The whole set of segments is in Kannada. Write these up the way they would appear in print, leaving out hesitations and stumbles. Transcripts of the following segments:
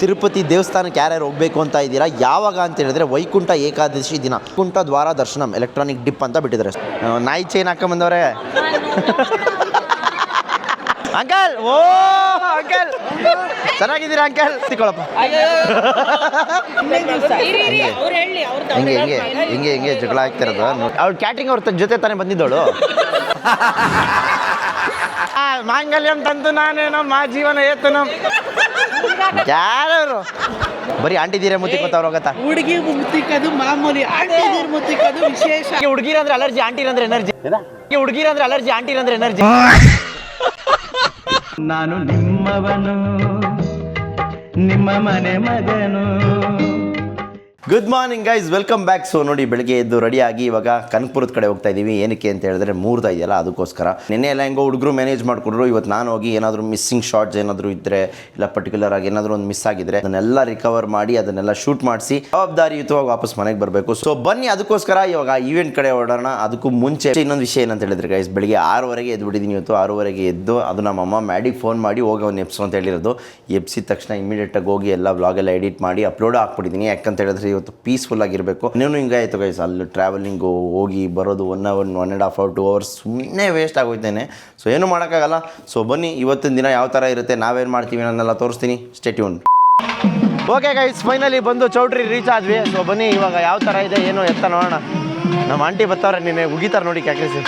ತಿರುಪತಿ ದೇವಸ್ಥಾನಕ್ಕೆ ಯಾರ್ಯಾರು ಹೋಗಬೇಕು ಅಂತ ಇದ್ದೀರಾ, ಯಾವಾಗ ಅಂತ ಹೇಳಿದ್ರೆ ವೈಕುಂಠ ಏಕಾದಶಿ ದಿನ ವೈಕುಂಠ ದ್ವಾರ ದರ್ಶನಂ ಎಲೆಕ್ಟ್ರಾನಿಕ್ ಡಿಪ್ ಅಂತ ಬಿಟ್ಟಿದ್ದಾರೆ. ನಾಯಿ ಚೈನ್ ಹಾಕೊಂಬಂದವ್ರೆ ಅಂಕಲ್. ಓ ಅಂಕಲ್ ಚೆನ್ನಾಗಿದ್ದೀರಾ ಅಂಕಲ್? ತಿಳ್ಕೊಳಪ್ಪ. ಹಿಂಗೆ ಹಿಂಗೆ ಹಿಂಗೆ ಹಿಂಗೆ ಜಗಳ ಆಗ್ತಿರೋದು. ಅವ್ಳು ಕ್ಯಾಟ್ರಿಂಗ್ ಅವ್ರ ಜೊತೆ ತಾನೇ ಬಂದಿದ್ದವಳು. ಮಾಂಗಲ್ಯಂ ತಂತು ನಾನೇನೋ ಮಾ ಜೀವನ ಏತನೋ. ಯಾರು ಬರೀ ಆಂಟಿದೀರ ಮುತ್ತಿಕೋತಾವ್ರು ಹೋಗತ್ತಾ? ಹುಡುಗಿ ಮುತ್ತಿಕೋದು ಮಾಮೂಲಿ, ಆಂಟಿದೀರ್ ಮುತ್ತಿಕೋದು ವಿಶೇಷ. ಹುಡುಗಿರಂದ್ರೆ ಅಲರ್ಜಿ, ಆಂಟಿರಂದ್ರೆ ಎನರ್ಜಿ. ಹುಡುಗಿರಂದ್ರೆ ಅಲರ್ಜಿ, ಆಂಟಿರಂದ್ರೆ ಎನರ್ಜಿ. ನಾನು ನಿಮ್ಮವನು, ನಿಮ್ಮ ಮನೆ ಮಗನು. Good morning guys, welcome back. So ನೋಡಿ, ಬೆಳಗ್ಗೆ ಎದ್ದು ರೆಡಿಯಾಗಿ ಇವಾಗ ಕನಕಪುರದ ಕಡೆ ಹೋಗ್ತಾ ಇದ್ದೀವಿ. ಏನಕ್ಕೆ ಅಂತ ಹೇಳಿದ್ರೆ ಮೂರ್ದ ಇದೆಯಲ್ಲ ಅದಕ್ಕೋಸ್ಕರ. ನಿನ್ನೆ ಎಲ್ಲ ಹೆಂಗೋ ಹುಡುಗರು ಮ್ಯಾನೇಜ್ ಮಾಡಿಕೊಂಡ್ರು. ಇವತ್ತು ನಾನು ಹೋಗಿ ಏನಾದರೂ ಮಿಸ್ಸಿಂಗ್ ಶಾರ್ಟ್ಸ್ ಏನಾದರೂ ಇದ್ದರೆ, ಇಲ್ಲ ಪರ್ಟಿಕ್ಯುಲರ್ ಆಗಿ ಏನಾದರೂ ಒಂದು ಮಿಸ್ ಆಗಿದ್ರೆ ಅದನ್ನೆಲ್ಲ ರಿಕವರ್ ಮಾಡಿ ಅದನ್ನೆಲ್ಲ ಶೂಟ್ ಮಾಡಿಸಿ ಜವಾಬ್ದಾರಿಯುತವಾಗಿ ವಾಪಸ್ ಮನೆಗೆ ಬರಬೇಕು. ಸೊ ಬನ್ನಿ, ಅದಕ್ಕೋಸ್ಕರ ಇವಾಗ ಈವೆಂಟ್ ಕಡೆ ಹೊರಡೋಣ. ಅದಕ್ಕೂ ಮುಂಚೆ ಇನ್ನೊಂದು ವಿಷಯ ಏನಂತ ಹೇಳಿದ್ರೆ ಗೈಸ್, ಬೆಳಿಗ್ಗೆ 6:30 ಎದ್ದು ಬಿಟ್ಟಿದ್ದೀನಿ. ಇವತ್ತು 6:30 ಎದ್ದು ಅದು ನಮ್ಮಮ್ಮ ಮ್ಯಾಡಿಗೆ ಫೋನ್ ಮಾಡಿ ಹೋಗಿ ಅವ್ನು ಎಪ್ಸು ಅಂತ ಹೇಳಿರೋದು. ಎಪ್ಸಿದ ತಕ್ಷಣ ಇಮಿಡಿಯೇಟಾಗಿ ಹೋಗಿ ಎಲ್ಲ ವ್ಲಾಗೆಲ್ಲ ಎಡಿಟ್ ಮಾಡಿ ಅಪ್ಲೋಡ್ ಹಾಕ್ಬಿಟ್ಟಿದ್ದೀನಿ. ಯಾಕಂತ ಹೇಳಿದ್ರೆ ಇವತ್ತು ಪೀಸ್ಫುಲ್ ಆಗಿರಬೇಕು. ಇನ್ನೂ ಹಿಂಗೆ ಆಯಿತು ಗೈಸ್, ಅಲ್ಲಿ ಟ್ರಾವೆಲಿಂಗು ಹೋಗಿ ಬರೋದು 1 hour 1.5 hour 2 hours ಸುಮ್ಮನೆ ವೇಸ್ಟ್ ಆಗೋಯ್ತೇನೆ. ಸೊ ಏನೂ ಮಾಡೋಕ್ಕಾಗಲ್ಲ. ಸೊ ಬನ್ನಿ, ಇವತ್ತಿನ ದಿನ ಯಾವ ಥರ ಇರುತ್ತೆ, ನಾವೇನು ಮಾಡ್ತೀವಿ ಅನ್ನೆಲ್ಲ ತೋರಿಸ್ತೀನಿ. Stay tune. Okay guys, finally ಬಂದು ಚೌಟ್ರಿ ರೀಚ್ ಆದ್ವಿ. ಸೊ ಬನ್ನಿ, ಇವಾಗ ಯಾವ ಥರ ಇದೆ ಏನು ಎತ್ತ ನೋಡೋಣ. ನಮ್ಮ ಆಂಟಿ ಬರ್ತಾವ್ರೆ, ನೀನು ಉಗಿತಾರೆ ನೋಡಿ ಕ್ಯಾಕ್ರಿಸಿ.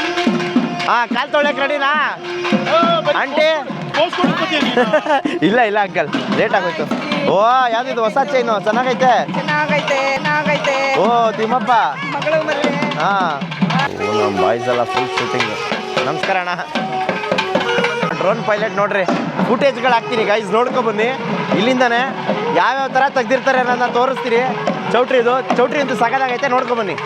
ಹಾಂ, ಕಾಲು ತೊಳೆಯಕ್ಕೆ ರೆಡಿನಾ ಆಂಟಿ? ಇಲ್ಲ ಇಲ್ಲ ಅಂಕಲ್, ಲೇಟ್ ಆಗೋಯ್ತು. ಓ ಯಾವ್ದಿದು ಹೊಸ ಚೈನು? ಚೆನ್ನಾಗೈತೆ. ಓ ತಿಮ್ಮಪ್ಪ. ಹಾಂ, ನಮ್ಮ ಬಾಯ್ಸ್ ಎಲ್ಲ ಫುಲ್ ಶೂಟಿಂಗ್. ನಮಸ್ಕಾರ ಅಣ್ಣ. ಡ್ರೋನ್ ಪೈಲಟ್ ನೋಡ್ರಿ, ಫುಟೇಜ್ಗಳು ಹಾಕ್ತೀನಿ ಗೈಸ್, ನೋಡ್ಕೊಬನ್ನಿ. ಇಲ್ಲಿಂದಾನೆ ಯಾವ್ಯಾವ ಥರ ತೆಗ್ದಿರ್ತಾರೆ ನನ್ನ ತೋರಿಸ್ತೀನಿ. ಚೌಟ್ರಿ ಅಂತೂ ಸಗದಾಗೈತೆ, ನೋಡ್ಕೊಬನ್ನಿ.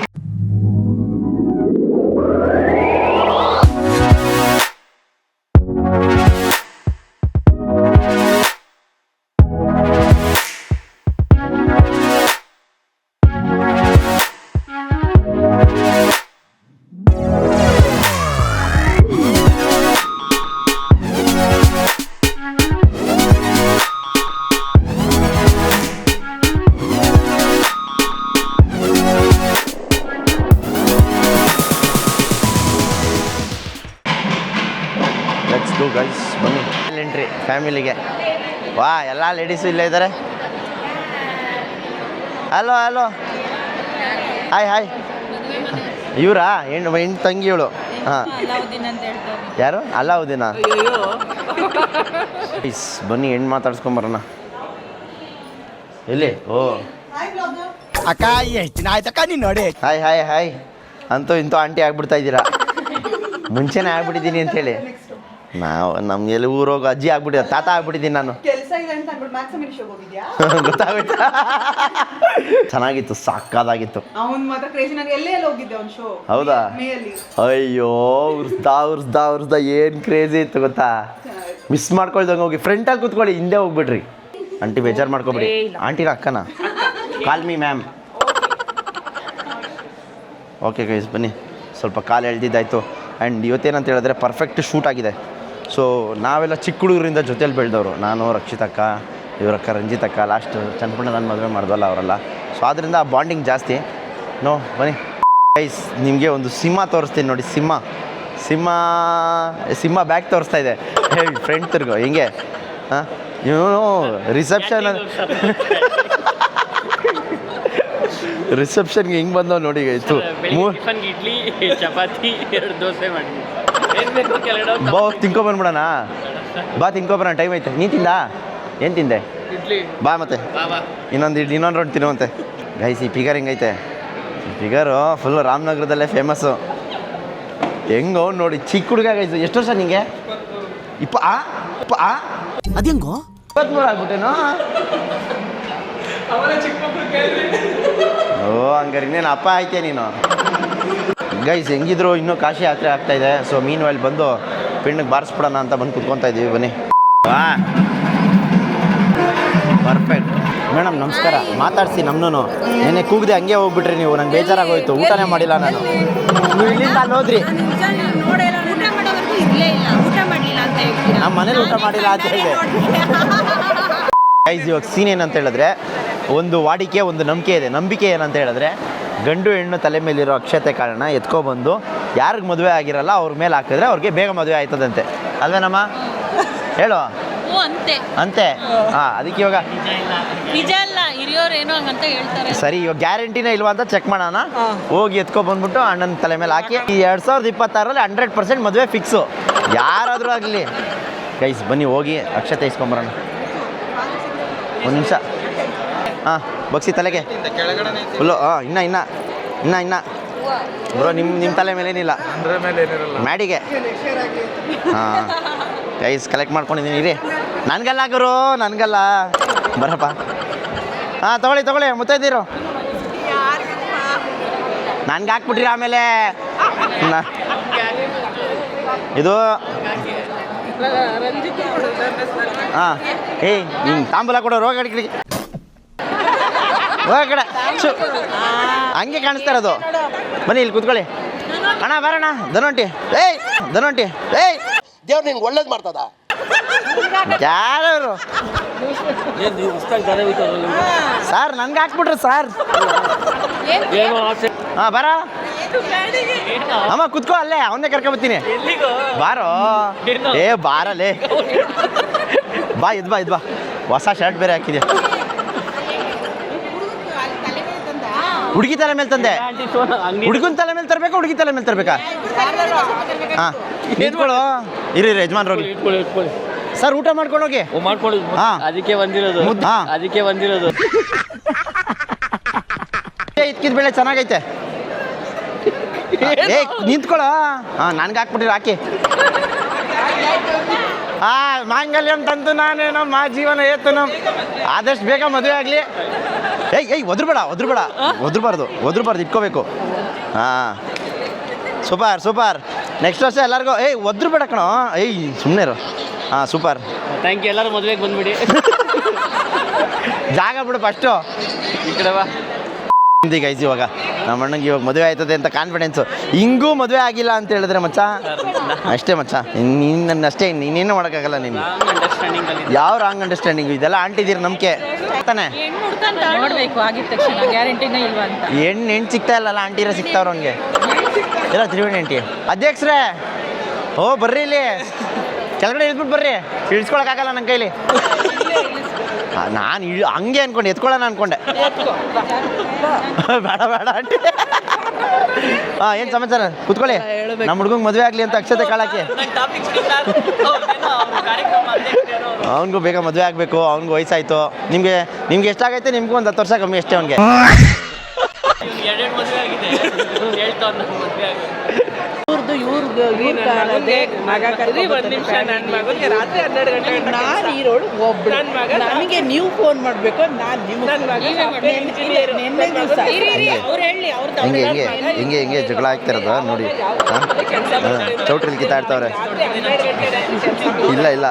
ಗೈಸ್ ಬನ್ನಿ, ಎಂಟ್ರಿ ಫ್ಯಾಮಿಲಿಗೆ. ವಾ, ಎಲ್ಲ ಲೇಡೀಸು ಇಲ್ಲೇ ಇದ್ದಾರೆ. Hello hello, hi hi. ಇವರಾ ಹೆಣ್ಣು ತಂಗಿ ಇವಳು? ಹಾಂ, ಯಾರು? ಅಲ್ಲಾವುದ್ದೀನ. ಗೈಸ್ ಬನ್ನಿ, ಹೆಣ್ಣು ಮಾತಾಡ್ಸ್ಕೊಂಬರೋಣ. ಎಲ್ಲಿ? ಓ ಅಕ್ಕ, ಎಷ್ಟು ದಿನ ಆಯ್ತಕ್ಕ ನೀನು ನೋಡಿ. Hi hi hi. ಅಂತೂ ಇಂತೂ ಆಂಟಿ ಆಗ್ಬಿಡ್ತಾ ಇದ್ದೀರಾ. ಮುಂಚೆನೇ ಆಗ್ಬಿಟ್ಟಿದ್ದೀನಿ ಅಂತೇಳಿ. ನಾವು ನಮ್ಗೆಲ್ಲಿ ಊರೋಗಿ ಅಜ್ಜಿ ಆಗ್ಬಿಟ್ಟಿದ್ದೆ, ತಾತ ಆಗ್ಬಿಟ್ಟಿದ್ದೀನಿ ನಾನು. ಗೊತ್ತಾಗೋಯ್ತು. ಚೆನ್ನಾಗಿತ್ತು, ಸಾಕಾದಾಗಿತ್ತು. ಹೌದಾ? ಅಯ್ಯೋ, ಉರ್ಸ್ದಾ ಏನು ಕ್ರೇಜಿ ಇತ್ತು ಗೊತ್ತಾ. ಮಿಸ್ ಮಾಡ್ಕೊಳ್ದಂಗೆ ಹೋಗಿ ಫ್ರಂಟಾಗಿ ಕೂತ್ಕೊಳ್ಳಿ, ಹಿಂದೆ ಹೋಗ್ಬಿಡ್ರಿ. ಆಂಟಿ ಬೇಜಾರು ಮಾಡ್ಕೊಬಿಡಿ. ಆಂಟಿನ ಅಕ್ಕನ call me ma'am. Okay guys ಬನ್ನಿ, ಸ್ವಲ್ಪ ಕಾಲು ಎಳ್ದಿದ್ದಾಯಿತು. ಆ್ಯಂಡ್ ಇವತ್ತೇನಂತ ಹೇಳಿದ್ರೆ ಪರ್ಫೆಕ್ಟ್ ಶೂಟ್ ಆಗಿದೆ. ಸೊ ನಾವೆಲ್ಲ ಚಿಕ್ಕ ಹುಡುಗರಿಂದ ಜೊತೆಲಿ ಬೆಳೆದವರು. ನಾನು, ರಕ್ಷಿತಕ್ಕ, ಇವರಕ್ಕ, ರಂಜಿತಕ್ಕ, ಲಾಸ್ಟ್ ಚನ್ನಪಣ್ಣ ನನ್ನ ಮದುವೆ ಮಾಡಿದ್ವಲ್ಲ ಅವರೆಲ್ಲ. ಸೊ ಆದ್ದರಿಂದ ಆ ಬಾಂಡಿಂಗ್ ಜಾಸ್ತಿ. ನೋ ಬನ್ನಿ ಗೈಸ್, ನಿಮಗೆ ಒಂದು ಸಿಂಹ ತೋರಿಸ್ತೀನಿ ನೋಡಿ. ಸಿಂಹ ಬ್ಯಾಗ್ ತೋರಿಸ್ತಾ ಇದೆ. ಹೇಳಿ ಫ್ರೆಂಡ್ ತಿರ್ಗೋ ಹಿಂಗೆ. ಹಾಂ, ಇವನು ರಿಸೆಪ್ಷನ್ಗೆ ಹಿಂಗೆ ಬಂದವ್ ನೋಡಿ. ಇತ್ತು ಇಡ್ಲಿ, ಚಪಾತಿ, 2 ದೋಸೆ ಮಾಡಿ ಬಾ, ತಿನ್ಕೊಬಂದ್ಬಿಡೋಣ. ಬಾ ತಿನ್ಕೊಬರೋಣ, ಟೈಮ್ ಐತೆ. ನೀ ತಿಂದ? ಏನು ತಿಂದೆ? ಇಡ್ಲಿ. ಬಾ ಮತ್ತೆ ಇನ್ನೊಂದು ರೌಂಡ್ ತಿನ್ನುವಂತೆ. ಗೈಸ್ ಈ ಫಿಗರ್ ಹಿಂಗೈತೆ. ಫಿಗರು ಫುಲ್ಲು ರಾಮನಗರದಲ್ಲೇ ಫೇಮಸ್ಸು. ಹೆಂಗೋ ನೋಡಿ, ಚಿಕ್ಕ ಹುಡುಗ ಗೈಸ್. ಎಷ್ಟು ವರ್ಷ ನಿಂಗೆ? ಅದೇಂಗೋ 23 ಆಗ್ಬಿಟ್ಟೇನೋ. ಓ ಹಂಗಾರೆ ಇನ್ನೇನು ಅಪ್ಪ ಆಯ್ತೆ ನೀನು. ಗೈಸ್ ಹೆಂಗಿದ್ರು ಇನ್ನೂ ಕಾಶಿ ಯಾತ್ರೆ ಆಗ್ತಾಯಿದೆ. ಸೊ ಮೀನು ಅಲ್ಲಿ ಬಂದು ಪಿಂಡಿಗೆ ಬಾರಿಸ್ಬಿಡೋಣ ಅಂತ ಬಂದು ಕುತ್ಕೊತಾ ಇದ್ದೀವಿ. ಬನ್ನಿ. ಪರ್ಫೆಕ್ಟ್ ಮೇಡಮ್, ನಮಸ್ಕಾರ. ಮಾತಾಡಿಸಿ ನಮ್ಮನ್ನು. ನೆನ್ನೆ ಕೂಗದೆ ಹಂಗೆ ಹೋಗ್ಬಿಟ್ರಿ ನೀವು. ನಂಗೆ ಬೇಜಾರಾಗೋಯ್ತು, ಊಟನೇ ಮಾಡಿಲ್ಲ ನಾನು. ನೀವು ಇಲ್ಲಿಂದ ಅಲ್ಲಿ ಹೋದ್ರಿ, ನಮ್ಮ ಮನೇಲಿ ಊಟ ಮಾಡಿಲ್ಲ ಅಂತ ಹೇಳಿದೆ. ಗೈಸ್ ಇವಾಗ ಸೀನ್ ಏನಂತ ಹೇಳಿದ್ರೆ ಒಂದು ವಾಡಿಕೆ ಒಂದು ನಂಬಿಕೆ ಇದೆ. ನಂಬಿಕೆ ಏನಂತ ಹೇಳಿದ್ರೆ ಗಂಡು ಹೆಣ್ಣು ತಲೆ ಮೇಲಿರೋ ಅಕ್ಷತೆ ಕಾರಣ ಎತ್ಕೊಬಂದು ಯಾರಿಗೆ ಮದುವೆ ಆಗಿರಲ್ಲ ಅವ್ರ ಮೇಲೆ ಹಾಕಿದ್ರೆ ಅವ್ರಿಗೆ ಬೇಗ ಮದುವೆ ಆಯ್ತದಂತೆ ಅಲ್ವೇನಮ್ಮ ಹೇಳು ಅಂತೆ ಅಂತೆ ಹಾಂ ಅದಕ್ಕೆ ಇವಾಗ ನಿಜ ಅಲ್ಲ ಹಿರಿಯೋರು ಏನೋ ಹಂಗಂತ ಹೇಳ್ತಾರೆ. ಸರಿ ಇವಾಗ ಗ್ಯಾರಂಟಿನೇ ಇಲ್ವಾ ಅಂತ ಚೆಕ್ ಮಾಡೋಣ. ಹೋಗಿ ಎತ್ಕೊಬಂದ್ಬಿಟ್ಟು ಅಣ್ಣನ ತಲೆ ಮೇಲೆ ಹಾಕಿ ಈ 2026ರಲ್ಲಿ 100% ಮದುವೆ ಫಿಕ್ಸು ಯಾರಾದರೂ ಆಗಲಿ. ಗೈಸ್ ಬನ್ನಿ ಹೋಗಿ ಅಕ್ಷತೆ ಇಸ್ಕೊಂಬರೋಣ. ಒಂದು ನಿಮಿಷ ಹಾಂ ಬಗ್ಸಿ ತಲೆಗೆ ಫುಲ್ಲು ಹಾಂ ಇನ್ನ ಬ್ರೋ ನಿಮ್ಮ ತಲೆ ಮೇಲೆ ಏನಿಲ್ಲ ಮ್ಯಾಡಿಗೆ ಹಾಂ ಗೈಸ್ ಕಲೆಕ್ಟ್ ಮಾಡ್ಕೊಂಡಿದ್ದೀನಿ ಇರಿ. ನನಗಲ್ಲ ಗುರು ನನಗಲ್ಲ ಬರಪ್ಪ. ಹಾಂ ತಗೊಳ್ಳಿ ಮುತ್ತೈದಿರು ನನ್ಗೆ ಹಾಕ್ಬಿಟ್ರಿ ಆಮೇಲೆ ಇದು ಹಾಂ ಏಯ್ ಹಿಂಗೆ ತಾಂಬೂಲ ಕೊಡೋ ರೋಗ ಕಡೆ ಹೋಗ ಕಡೆ ಹಂಗೆ ಕಾಣಿಸ್ತಾ ಇರೋದು. ಬನ್ನಿ ಇಲ್ಲಿ ಕೂತ್ಕೊಳ್ಳಿ ಅಣ್ಣ ಬರೋಣ ಧನೊಂಟಿ ಏಯ್ ದೇವ್ರು ನಿಂಗೆ ಒಳ್ಳೇದು ಮಾಡ್ತದ. ಯಾರು ಸರ್ ನನ್ಗೆ ಹಾಕ್ಬಿಟ್ರಿ ಸರ್. ಹಾಂ ಬರ ಅಮ್ಮ ಕುತ್ಕೋ ಅಲ್ಲೇ ಅವನ್ನೇ ಕರ್ಕೊಂಬತ್ತೀನಿ ಬಾರೋ. ಏ ಬಾರಲ್ಲೇ ಬಾ ಇದ್ ಬಾ ಹೊಸ ಶರ್ಟ್ ಬೇರೆ ಹಾಕಿದೆ. ಹುಡುಗಿ ತಲೆ ಮೇಲೆ ತಂದೆ. ಹುಡುಗನ ತಲೆ ಮೇಲೆ ತರಬೇಕಾ ಹುಡುಗಿ ತಲೆ ಮೇಲೆ ತರಬೇಕಾ? ಹಾಂ ನಿಂತ್ಕೊಳ್ಳೋ ಇರಿ ಯಜಮಾನ್ರೋಗಿ ಸರ್ ಊಟ ಮಾಡ್ಕೊಂಡು ಹೋಗಿ ಹಾಂ ಅದಕ್ಕೆ ಬಂದಿರೋದು ಹಾಂ ಅದಕ್ಕೆ ಬಂದಿರೋದು. ಇದ್ಕಿದ ಬೆಳೆ ಚೆನ್ನಾಗೈತೆ. ಏ ನಿಂತ್ಕೊಳ್ಳೋ ಹಾಂ ನನ್ಗೆ ಹಾಕ್ಬಿಟ್ಟಿರಿ ಹಾಕಿ. ಮಾಂಗಲ್ಯಂ ತಂತು ನಾನೇನೋ ಮಾ ಜೀವನ ಏತನೋ ಆದಷ್ಟು ಬೇಗ ಮದುವೆ ಆಗಲಿ. ಏಯ್ ಒದ್ರಬಾರ್ದು ಇಟ್ಕೋಬೇಕು. ಹಾಂ ಸೂಪರ್ ನೆಕ್ಸ್ಟ್ ವರ್ಷ ಎಲ್ಲರಿಗೂ ಒದ್ರಬೇಡ ಕಣೋ ಸುಮ್ಮನೆ ಇರು. ಹಾಂ ಸೂಪರ್ ಥ್ಯಾಂಕ್ ಯು. ಎಲ್ಲರೂ ಮದುವೆಗೆ ಬಂದ್ಬಿಡಿ. ಜಾಗ ಬಿಡು ಫಸ್ಟು ಈ ಕಡೆ ಬಾ. ಗೈಸ್ ಇವಾಗ ನಮ್ಮ ಅಣ್ಣಂಗೆ ಇವಾಗ ಮದುವೆ ಆಯ್ತದೆ ಅಂತ ಕಾನ್ಫಿಡೆನ್ಸು. ಹಿಂಗೂ ಮದುವೆ ಆಗಿಲ್ಲ ಅಂತ ಹೇಳಿದ್ರೆ ಮಚ್ಚ ಅಷ್ಟೇ ಮಚ್ಚ ನೀನು ಅಷ್ಟೇ ನೀನೇನು ಮಾಡೋಕ್ಕಾಗಲ್ಲ. ನೀನು ಯಾವ ರಾಂಗ್ ಅಂಡರ್ಸ್ಟ್ಯಾಂಡಿಂಗು ಇದೆಲ್ಲ ಆಂಟಿದ್ದೀರಿ ನಂಬಿಕೆ ತಾನೆ. ನೋಡ್ಬೇಕು ಆಗಿದ ತಕ್ಷಣ ಗ್ಯಾರಂಟಿನ ಇಲ್ವಾ ಅಂತ. ಹೆಣ್ಣು ಸಿಗ್ತಾ ಇಲ್ಲಲ್ಲ ಆಂಟಿರ ಸಿಗ್ತಾವ್ರ ಹಂಗೆ ಎಲ್ಲ ತ್ರಿವೇಣಿ ಆಂಟಿ. ಅಧ್ಯಕ್ಷರೇ ಬರ್ರಿ ಇಲ್ಲಿ ಕೆಳಗಡೆ ಇಳ್ಬಿಟ್ಟು ಬರ್ರಿ. ಇಳಿಸ್ಕೊಳಕ್ಕಾಗಲ್ಲ ನನ್ನ ಕೈಲಿ. ನಾನು ಹಂಗೆ ಅನ್ಕೊಂಡೆ ಎತ್ಕೊಳ್ಳೋಣ ಅನ್ಕೊಂಡೆ. ಬೇಡ ಆಂಟಿ. ಹಾಂ ಏನು ಸಮಾಚಾರ ಕೂತ್ಕೊಳ್ಳಿ. ನಮ್ಮ ಹುಡುಗಂಗೆ ಮದುವೆ ಆಗಲಿ ಅಂತ ಅಕ್ಷತೆ ಕಾಳಾಕಿ. ಅವನಿಗೂ ಬೇಗ ಮದುವೆ ಆಗಬೇಕು. ಅವ್ನಿಗೂ ವಯಸ್ಸಾಯಿತು. ನಿಮ್ಗೆ ಎಷ್ಟಾಗೈತೆ ನಿಮ್ಗೂ ಒಂದು 10 ವರ್ಷ ಕಮ್ಮಿ ಅಷ್ಟೇ ಅವ್ನಿಗೆ. ನಾನು ಈರೋಳು ಒಬ್ಳು ನನಗೆ ನೀವು ಫೋನ್ ಮಾಡಬೇಕು. ನಾನು ನಿನ್ನೆ ದಿವಸ ಹಿಂಗೆ ಜಗಳ ಆಗ್ತಿರೋದು ನೋಡಿ. ಚೌಟ್ರಿಲಿ ಕಿತ್ತಾಡ್ತವ್ರೆ. ಇಲ್ಲ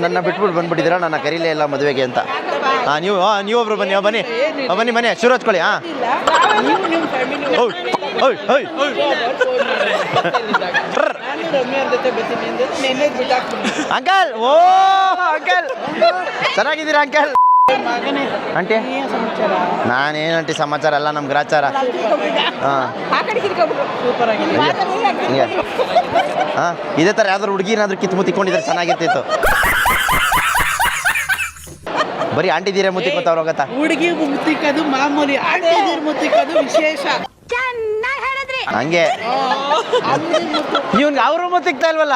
ನನ್ನ ಬಿಟ್ಬಿಟ್ಟು ಬಂದ್ಬಿಟ್ಟಿದ್ದೀರಾ ನನ್ನ ಕರೀಲೇ ಇಲ್ಲ ಮದುವೆಗೆ ಅಂತ. ಹಾಂ ನೀವೊಬ್ರು ಬನ್ನಿ ಮನೆ ಶುರು ಹಚ್ಕೊಳ್ಳಿ. ಹಾಂ ಅಂಕಲ್ ಅಂಕಲ್ ಚೆನ್ನಾಗಿದ್ದೀರಾ ಅಂಕಲ್? ಆಂಟಿ ನಾನೇನು ಆಂಟಿ ಸಮಾಚಾರ ಎಲ್ಲ ನಮ್ಮ ಗ್ರಾಚಾರ. ಹಾಂ ಹಾಂ ಇದೇ ಥರ ಯಾವ್ದಾದ್ರು ಹುಡುಗಿ ಏನಾದರೂ ಕಿತ್ಕೊಂಡಿದ್ರೆ ಚೆನ್ನಾಗಿರ್ತಿತ್ತು. ಬರೀ ಆಂಟಿದೀರೇ ಮುತ್ತಿಕೋತಾವ್ರು ಹೋಗತ್ತಾ? ಹುಡುಗಿ ಮುತ್ತಿಕೋದು ಮಾಮೂಲಿ, ಆಂಟಿದೀರ್ ಮುತ್ತಿಕೋದು ವಿಶೇಷ. ಹಂಗೆ ಇವ್ನಿಗೆ ಅವರು ಮುತ್ತಿಕ್ತಾ ಇಲ್ವಲ್ಲ.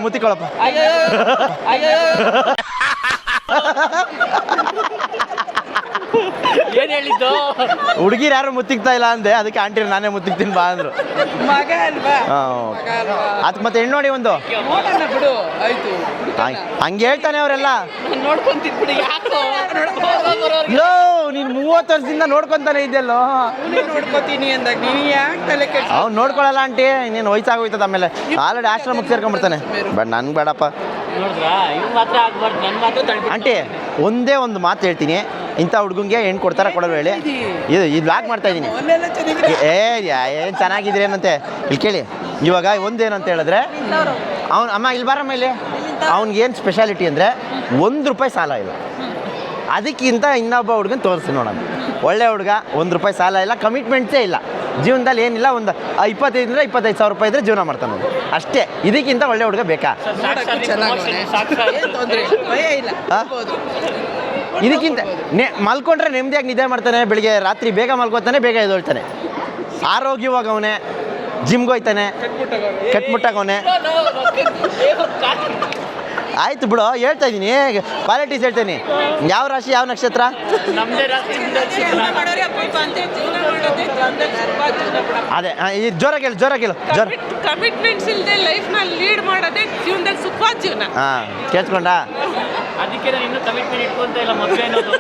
ಮುತ್ತಿಕೊಳ್ಳಪ್ಪ. ಏನ್ ಹೇಳಿದ್ದು? ಹುಡುಗಿರು ಯಾರು ಮುತ್ತಿಕ್ತಾ ಇಲ್ಲ ಅಂದೆ, ಅದಕ್ಕೆ ಆಂಟಿ ನಾನೇ ಮುತ್ತಿಕ್ತೀನಿ ಬಾ ಅಂದ್ರು. ಮಗ ಅಲ್ವಾ? ಅದು ಮತ್ತೆ ಹೆಣ್ಣು ನೋಡಿ ಒಂದು ನೋಡೋಣ ಬಿಡು. ಆಯ್ತು ಹಂಗೆ ಹೇಳ್ತಾನೆ ಅವರೆಲ್ಲ. ನೋಡ್ಕೊಂತಿದ್ಬಿಡು. ಯಾಕೋ ಯೋ ನೀನು 30 ವರ್ಷದಿಂದ ನೋಡ್ಕೊಂತಾನೆ ಇದೆಯಲ್ಲೋ. ನೋಡ್ಕೋತೀನಿ ಅಂದಾಗ ನೀನು ಯಾಕೆ ತಲೆ ಕೆಟ್ಟ? ಅವ್ನು ನೋಡ್ಕೊಳ್ಳಲ್ಲ ಆಂಟಿ, ಇನ್ನೇನು ವಯಸ್ಸಾಗೋಯ್ತದ. ಆಮೇಲೆ ಆಲ್ರೆಡಿ ಆಶ್ರಮಕ್ಕೆ ಸೇರ್ಕೊಂಡ್ಬಿಡ್ತಾನೆ. ಬಟ್ ನನ್ಗೆ ಬೇಡಪ್ಪ ಆಂಟಿ. ಒಂದೇ ಒಂದು ಮಾತು ಹೇಳ್ತೀನಿ, ಇಂಥ ಹುಡುಗಂಗೆ ಹೆಣ್ಣು ಕೊಡ್ತಾರ ಕೊಡೋರು ಹೇಳಿ. ಇದು ಲಾಕ್ ಮಾಡ್ತಾ ಇದ್ದೀನಿ. ಏನು ಚೆನ್ನಾಗಿದ್ರಿ ಏನಂತೆ ಇಲ್ಲಿ ಕೇಳಿ. ಇವಾಗ ಒಂದೇನಂತ ಹೇಳಿದ್ರೆ ಅವ್ನು ಅಮ್ಮ ಇಲ್ಲಿ ಬಾರಮ್ಮ ಇಲ್ಲಿ. ಅವ್ನಿಗೇನು ಸ್ಪೆಷಾಲಿಟಿ ಅಂದರೆ ₹1 ಸಾಲ ಇಲ್ಲ. ಅದಕ್ಕಿಂತ ಇನ್ನೊಬ್ಬ ಹುಡುಗನ ತೋರಿಸಿ ನೋಡೋಣ. ಒಳ್ಳೆ ಹುಡುಗ, ₹1 ಸಾಲ ಇಲ್ಲ, ಕಮಿಟ್ಮೆಂಟ್ಸೇ ಇಲ್ಲ ಜೀವನದಲ್ಲಿ, ಏನಿಲ್ಲ. ಒಂದು 25,000 ಇದ್ರೆ ಜೀವನ ಮಾಡ್ತಾನೆ ನೋಡಿ, ಅಷ್ಟೇ. ಇದಕ್ಕಿಂತ ಒಳ್ಳೆ ಹುಡುಗ ಬೇಕಾ? ತೊಂದರೆ ಭಯ ಇಲ್ಲ. ಆ? ಇದಕ್ಕಿಂತ ಮಲ್ಕೊಂಡ್ರೆ ನೆಮ್ಮದಿಯಾಗಿ ನಿದ್ದೆ ಮಾಡ್ತಾನೆ, ಬೆಳಿಗ್ಗೆ ರಾತ್ರಿ ಬೇಗ ಮಲ್ಕೋತಾನೆ, ಬೇಗ ಎದ್ದೇಳ್ತಾನೆ, ಆರೋಗ್ಯವಾಗಿ ಅವನೇ, ಜಿಮ್ಗೆ ಹೋಯ್ತಾನೆ, ಕಟ್ಮುಟ್ಟಾಗವನೆ. ಆಯ್ತು ಬಿಡು, ಹೇಳ್ತಾ ಇದ್ದೀನಿ, ಕ್ವಾಲಿಟೀಸ್ ಹೇಳ್ತೀನಿ. ಯಾವ ರಾಶಿ, ಯಾವ ನಕ್ಷತ್ರ? ನಮ್ದೇ ರಾತ್ರಿ ಅದೇ ಜೋರಾಗಿ ಹೇಳು, ಜೋರಾಗಿ. ಕಮಿಟ್ಮೆಂಟ್ಸ್ ಇಲ್ಲದೆ ಲೈಫ್ನ ಲೀಡ್ ಮಾಡೋದೇ ಜೀವನದಲ್ಲಿ ಸುಖವಾದ ಜೀವನ. ಹಾಂ, ಕೇಳ್ಸ್ಕೊಂಡ? ಅದಕ್ಕೆ ನಾನು ಇನ್ನೂ ಕಮಿಟ್ಮೆಂಟ್ ಇಟ್ಕೊಂತ ಇಲ್ಲ ಮದುವೆ ಅನ್ನೋದು.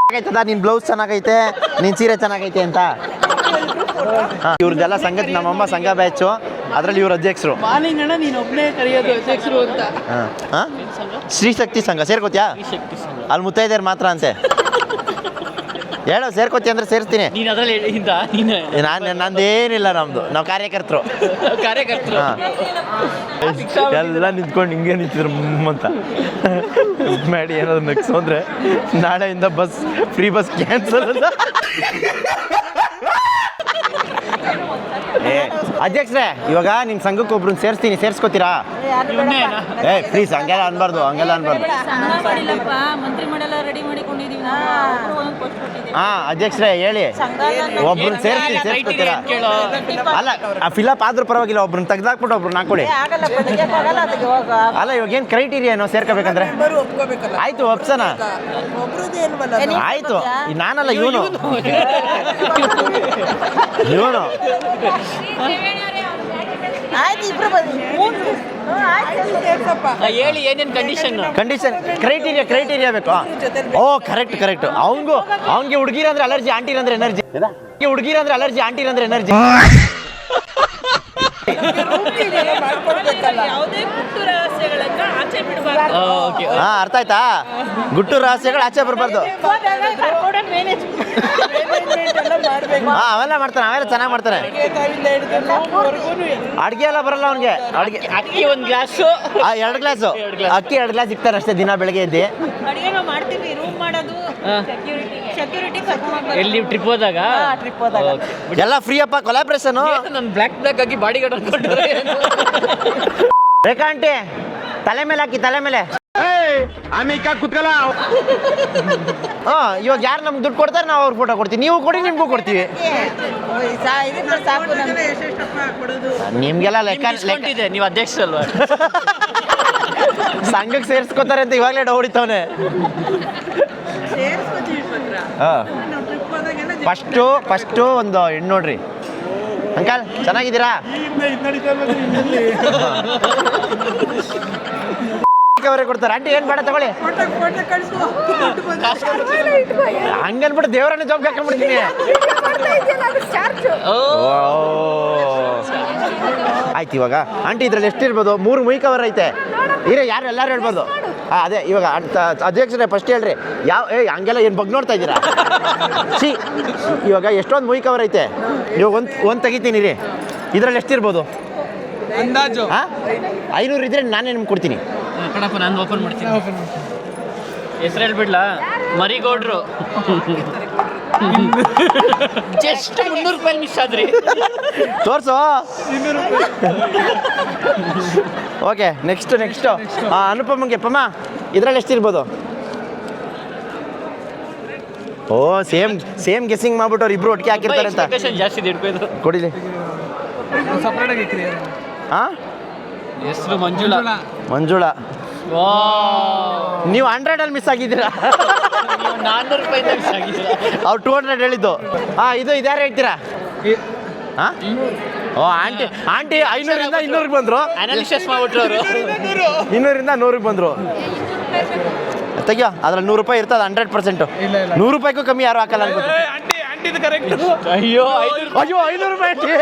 ಚೆನ್ನಾಗೈತದ, ನಿನ್ನ ಬ್ಲೌಸ್ ಚೆನ್ನಾಗೈತೆ, ನಿನ್ನ ಸೀರೆ ಚೆನ್ನಾಗೈತೆ ಅಂತ. ಇವ್ರದ್ದೆಲ್ಲ ಸಂಘದ, ನಮ್ಮಮ್ಮ ಸಂಘ ಬ್ಯಾಚು, ಅದರಲ್ಲಿ ಇವ್ರ ಅಧ್ಯಕ್ಷರು. ಮಾಲಿಂಗಣ್ಣ ನೀನು ಒಬ್ಬನೇ ಕರೆಯೋದು ಅಧ್ಯಕ್ಷರು ಅಂತ. ಹಾಂ, ಶ್ರೀಶಕ್ತಿ ಸಂಘ ಸೇರ್ಕೋತ್ಯಾ? ಅಲ್ಲಿ ಮುತ್ತೈದೆಯರು ಮಾತ್ರ ಅಂತೆ. ಹೇಳೋ, ಸೇರ್ಕೋತಿ ಅಂದ್ರೆ ಸೇರಿಸ್ತೀನಿ. ನೀನು ಅದರಲ್ಲಿ ನಂದೇನಿಲ್ಲ, ನಮ್ಮದು ನಾವು ಕಾರ್ಯಕರ್ತರು. ಹಾಂ, ಎಲ್ಲ ನಿಂತ್ಕೊಂಡು ಹಿಂಗೆ ನಿಂತಿದ್ರು ಅಂತ ಮಾಡಿ ಏನಾದ್ರು ನೆಕ್ಸ್ಟ್ ಅಂದರೆ ನಾಳೆಯಿಂದ ಬಸ್ ಫ್ರೀ ಬಸ್ ಕ್ಯಾನ್ಸಲ್ ಅಂತ. ಅಧ್ಯಕ್ಷರೇ, ಇವಾಗ ನಿಮ್ಮ ಸಂಘಕ್ಕೆ ಒಬ್ರನ್ನ ಸೇರಿಸ್ತೀನಿ, ಸೇರಿಸ್ಕೋತೀರಾ? ಪ್ಲೀಸ್, ಹಂಗೆಲ್ಲ ಅನ್ಬಾರ್ದು. ಹಾಂ ಅಧ್ಯಕ್ಷರೇ, ಹೇಳಿ, ಒಬ್ರನ್ನ ಸೇರಿಸ್ಕೋತೀರಾ? ಅಲ್ಲ, ಫಿಲಪ್ ಆದ್ರೂ ಪರವಾಗಿಲ್ಲ, ಒಬ್ರನ್ನ ತೆಗ್ದಾಕ್ಬಿಟ್ಟು ಒಬ್ರನ್ನ ಹಾಕೊಳ್ಳಿ. ಅಲ್ಲ, ಇವಾಗ ಏನು ಕ್ರೈಟೀರಿಯಾ ಏನೋ ಸೇರ್ಕೋಬೇಕಂದ್ರೆ? ಆಯ್ತು, ಒಪ್ಸನ. ಆಯ್ತು, ನಾನಲ್ಲ, ಇವನು ಹೇಳಿ ಏನೇನು ಕಂಡೀಷನ್ ಕ್ರೈಟೀರಿಯಾ ಬೇಕು. ಓ, ಕರೆಕ್ಟ್. ಅವ್ನಿಗೆ ಹುಡುಗಿರ ಅಂದ್ರೆ ಅಲರ್ಜಿ, ಆಂಟಿರ್ ಅಂದ್ರೆ ಎನರ್ಜಿ. ಹುಡುಗಿರ ಅಂದ್ರೆ ಅಲರ್ಜಿ, ಆಂಟಿರ್ ಅಂದ್ರೆ ಎನರ್ಜಿ. ಯಾವುದೇ ಗುಟ್ಟು ರಹಸ್ಯಗಳನ್ನ ಆಚೆ ಬಿಡಬಾರ್ದು. ಹಾ, ಅರ್ಥ ಆಯ್ತಾ? ಗುಟ್ಟು ರಹಸ್ಯಗಳು ಆಚೆ ಬರಬಾರ್ದು. ಹಾ, ಅವೆಲ್ಲ ಮಾಡ್ತಾನೆ, ಅವೆಲ್ಲ ಚೆನ್ನಾಗಿ ಮಾಡ್ತಾನೆ. ಅಡ್ಗೆ ಎಲ್ಲ ಬರಲ್ಲ ಅವನಿಗೆ. ಅಕ್ಕಿ ಒಂದು ಗ್ಲಾಸು, 2 ಗ್ಲಾಸು ಅಕ್ಕಿ, 2 ಗ್ಲಾಸ್ ಇಕ್ತಾರೆ ಅಷ್ಟೇ ದಿನ ಬೆಳಗ್ಗೆ ಎದ್ದು. ಮಾಡ್ತೀವಿ, ರೂಮ್ ಮಾಡೋದು, ಸೆಕ್ಯೂರಿಟಿ ಎಲ್ಲಿ ಟ್ರಿಪ್ ಹೋದಾಗ ಎಲ್ಲ ಫ್ರೀ ಅಪ್ಪ, ಕೊಲಾಬ್ರೇಷನ್. ನಾನು ಬ್ಲ್ಯಾಕ್ ಆಗಿ ಬಾಡಿ ಗಾರ್ಡ್ ಅನ್ಕೊಂಡ್ರೆ. ರೇಖಾ ಆಂಟಿ, ತಲೆ ಮೇಲೆ ಹಾಕಿ, ತಲೆ ಮೇಲೆ. ಇವಾಗ ಯಾರು ನಮ್ಗೆ ದುಡ್ಡು ಕೊಡ್ತಾರೆ, ನಾವು ಅವ್ರ ಫೋಟೋ ಕೊಡ್ತೀವಿ. ನೀವು ಕೊಡಿ, ನಿಮ್ಗೂ ಕೊಡ್ತೀವಿ. ನಿಮ್ಗೆಲ್ಲ ಲೆಕ್ಕ ಇದೆ, ನೀವು ಅಧ್ಯಕ್ಷರಲ್ವಾ? ಸಂಘಕ್ಕೆ ಸೇರಿಸ್ಕೋತಾರೆ ಅಂತ ಇವಾಗಲೇ ಹೊಡಿತವನೆ. ಫಸ್ಟು ಒಂದು ಹೆಣ್ಣು ನೋಡ್ರಿ. ಅಂಕಲ್, ಚೆನ್ನಾಗಿದ್ದೀರಾ? ಅವರೇ ಕೊಡ್ತಾರೆ. ಆಂಟಿ, ಏನು ಬೇಡ ತಗೊಳ್ಳಿ. ಹಂಗನ್ಬಿಟ್ಟು ದೇವರನ್ನ ಜಾಬ್ಗೆ ಹಾಕೊಂಡ್ಬಿಡ್ತೀನಿ. ಆಯ್ತು, ಇವಾಗ ಆಂಟಿ ಇದ್ರಲ್ಲಿ ಎಷ್ಟಿರ್ಬೋದು? 3 ಮುಯಿ ಕವರ್ ಐತೆ. ಯಾರು ಎಲ್ಲರೂ ಹೇಳ್ಬೋದು. ಅದೇ ಇವಾಗ ಅಧ್ಯಕ್ಷರೇ ಫಸ್ಟ್ ಹೇಳ್ರಿ. ಹಂಗೆಲ್ಲ ಏನು ಬಗ್ ನೋಡ್ತಾ ಇದ್ದೀರಾ? ಇವಾಗ ಎಷ್ಟೊಂದು ಮುಯಿ ಕವರ್ ಐತೆ. ನೀವು ಒಂದು ತೆಗಿತೀನಿ ರೀ. ಇದರಲ್ಲಿ ಎಷ್ಟಿರ್ಬೋದು ಅಂದಾಜು? 500 ಇದ್ರೆ ನಾನೇ ನಿಮ್ಗೆ ಕೊಡ್ತೀನಿ. ಕಣಪ್ಪ, ನಾನು ಓಪನ್ ಮಾಡ್ತೀನಿ. ಹೆಸರು ಹೇಳ್ಬಿಡ್ಲಾ? ಮರಿಗೌಡ್ರು. ಜಸ್ಟ್ ₹300 ಮಿಸ್ ಆದ್ರಿ. ತೋರ್ಸು. Okay, next ಅನುಪಮಗೆ. ಪಮ್ಮ, ಇದರಲ್ಲಿ ಎಷ್ಟಿರ್ಬೋದು? ಓ, ಸೇಮ್ ಗೆಸ್ಸಿಂಗ್ ಮಾಡ್ಬಿಟ್ಟು ಅವ್ರು ಇಬ್ರು ಒಟ್ಟಿಗೆ ಹಾಕಿರ್ತಾರೆ ಅಂತ. ಜಾಸ್ತಿ ಇಟ್ಕೋದು. ಕೊಡಿಲಿ. ಹಾಂ, ಹೆಸರು ಮಂಜುಳಾ. ನೀವು 100 ಮಿಸ್ ಆಗಿದ್ದೀರಾ. ₹400 ಮಿಸ್ ಆಗಿದ್ದೀರಾ. ಅವ್ರು 200 ಹೇಳಿದ್ದು. ಇದು ಇದ್ಯಾರು ಹೇಳ್ತೀರಾ? ಹಾಂ, ಓ, ಆಂಟಿ 500ರಿಂದ 200ಗೆ ಬಂದರು. ಅನಾಲಿಸಿಸ್ ಮಾಡ್ಬಿಟ್ರು ಅವರು. 200ರಿಂದ 100ಗೆ ಬಂದರು. ತೆಗಿಯೋ, ಅದ್ರಲ್ಲಿ ₹100 ಇರ್ತದೆ 100%. ₹100 ಕಮ್ಮಿ ಯಾರು ಹಾಕಲ್ಲ ಅನ್ಬೋದು. ಅಯ್ಯೋ, ₹500.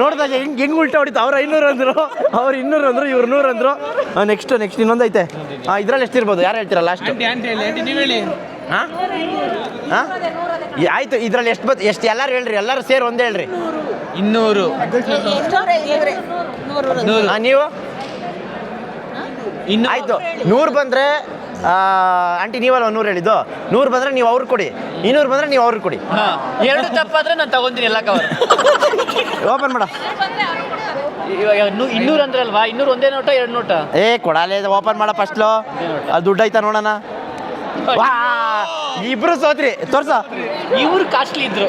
ನೋಡಿದಾಗ ಹೆಂಗ್ ಉಲ್ಟಾ ಹೊಡಿತು. ಅವ್ರು 500 ಅಂದರು, ಅವ್ರು 200 ಅಂದರು, ಇವ್ರು 100 ಅಂದರು. ನೆಕ್ಸ್ಟ್ ಇನ್ನೊಂದು ಐತೆ. ಇದ್ರಲ್ಲಿ ಎಷ್ಟಿರ್ಬೋದು? ಯಾರು ಹೇಳ್ತೀರಾ ಲಾಸ್ಟ್? ನೀವು ಹೇಳಿ. ಹಾಂ, ಆಯ್ತು, ಇದ್ರಲ್ಲಿ ಎಷ್ಟು ಎಲ್ಲರೂ ಹೇಳ್ರಿ, ಎಲ್ಲರೂ ಸೇರಿ ಒಂದೇ ಹೇಳ್ರಿ. 200. ನೀವು ಆಯ್ತು, 100 ಬಂದರೆ ಆಂಟಿ ನೀವಲ್ಲ 100 ಹೇಳಿದ್ದು. 100 ಬಂದರೆ ನೀವು ಅವ್ರಿಗೆ ಕೊಡಿ, 200 ಬಂದರೆ ನೀವು ಅವ್ರಿಗೆ ಕೊಡಿ. ಎರಡು ತಪ್ಪಾದ್ರೆ ನಾನು ತಗೊಂತೀನಿ ಎಲ್ಲ ಕವರ್. ಓಪನ್ ಮಾಡ. ಇವಾಗ 200 ಅಂದ್ರಲ್ವಾ, 200 ಒಂದೇ ನೋಟ 2 ನೋಟ? ಕೊಡಾಲೆ ಓಪನ್ ಮಾಡ ಫಸ್ಟ್ಲು. ಅದು ದುಡ್ಡು ಆಯ್ತಾ ನೋಡೋಣ. ವಾ, ಇಬ್ರು ಸೋತ್ರಿ, ತೋರ್ಸ. ಇವ್ರು ಕಾಸ್ಟ್ಲಿ ಇದ್ರು.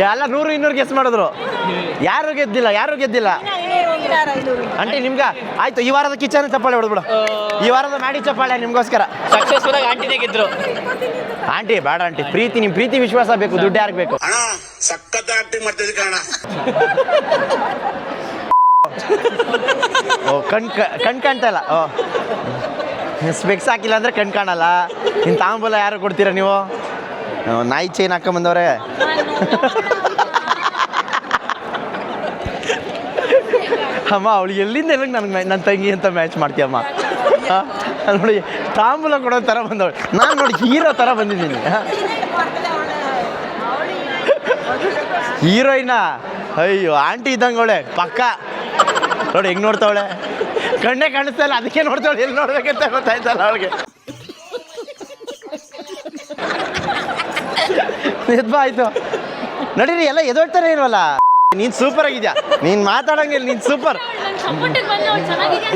ಎಲ್ಲ 100-200 ಗೆಸ್ ಮಾಡಿದ್ರು. ಯಾರು ಗೆದ್ದಿಲ್ಲ. ಆಂಟಿ ನಿಮ್ಗ ಆಯ್ತು, ಈ ವಾರದ ಕಿಚನ್ ಚಪ್ಪಾಳೆ ಹೊಡೆದ್ಬಿಡು. ಈ ವಾರದ ಮಾಡಿ ಚಪ್ಪಾಳೆ ನಿಮ್ಗೋಸ್ಕರ. ಸಕ್ಸಸ್ಫುಲ್ ಆಗಿ ಆಂಟಿನೇ ಗೆದ್ರು. ಆಂಟಿ ಬೇಡ ಆಂಟಿ, ನಿಮ್ಮ ಪ್ರೀತಿ ವಿಶ್ವಾಸ ಬೇಕು, ದುಡ್ಡು ಯಾರಿಗೆ ಬೇಕು? ಕಣ್ ಕಾಣ್ತಾ ಇಲ್ಲ. ಸ್ಪೆಕ್ಸ್ ಹಾಕಿಲ್ಲ ಅಂದ್ರೆ ಕಣ್ ಕಾಣಲ್ಲ. ಇನ್ನು ತಾಂಬೂಲ ಯಾರು ಕೊಡ್ತೀರಾ ನೀವು? ನಾಯಿ ಚೈನ್ ಹಾಕೊಂಬಂದವ್ರೆ. ಅಮ್ಮ ಅವಳು ಎಲ್ಲಿಂದ ನನಗೆ ನನ್ನ ತಂಗಿ ಅಂತ ಮ್ಯಾಚ್ ಮಾಡ್ತೀಯಮ್ಮ. ನೋಡಿ ತಾಂಬೂಲ ಕೊಡೋ ಥರ ಬಂದವಳು, ನಾನು ನೋಡಿ ಹೀರೋ ಥರ ಬಂದಿದ್ದೀನಿ. ಹೀರೋಯಿನ ಅಯ್ಯೋ ಆಂಟಿ ಇದ್ದಂಗೆ ಅವಳೆ ಪಕ್ಕ. ನೋಡಿ ಹೆಂಗೆ ನೋಡ್ತಾವಳೆ, ಕಣ್ಣೇ ಕಾಣಿಸ್ತಾ ಇಲ್ಲ, ಅದಕ್ಕೆ ನೋಡ್ತಾವಳೆ. ಎಲ್ಲಿ ನೋಡ್ಬೇಕಂತ ಗೊತ್ತಾಯ್ತಲ್ಲ ಅವಳಿಗೆ. ಎದ್ಬಾ ಆಯ್ತು, ನಡೀರಿ, ಎಲ್ಲ ಎದೋಳ್ತಾನೆ ಇಲ್ವಲ್ಲ. ನೀನು ಸೂಪರ್ ಆಗಿದ್ಯಾ, ನೀನು ಮಾತಾಡೋಂಗಿಲ್ಲ, ನೀನು ಸೂಪರ್.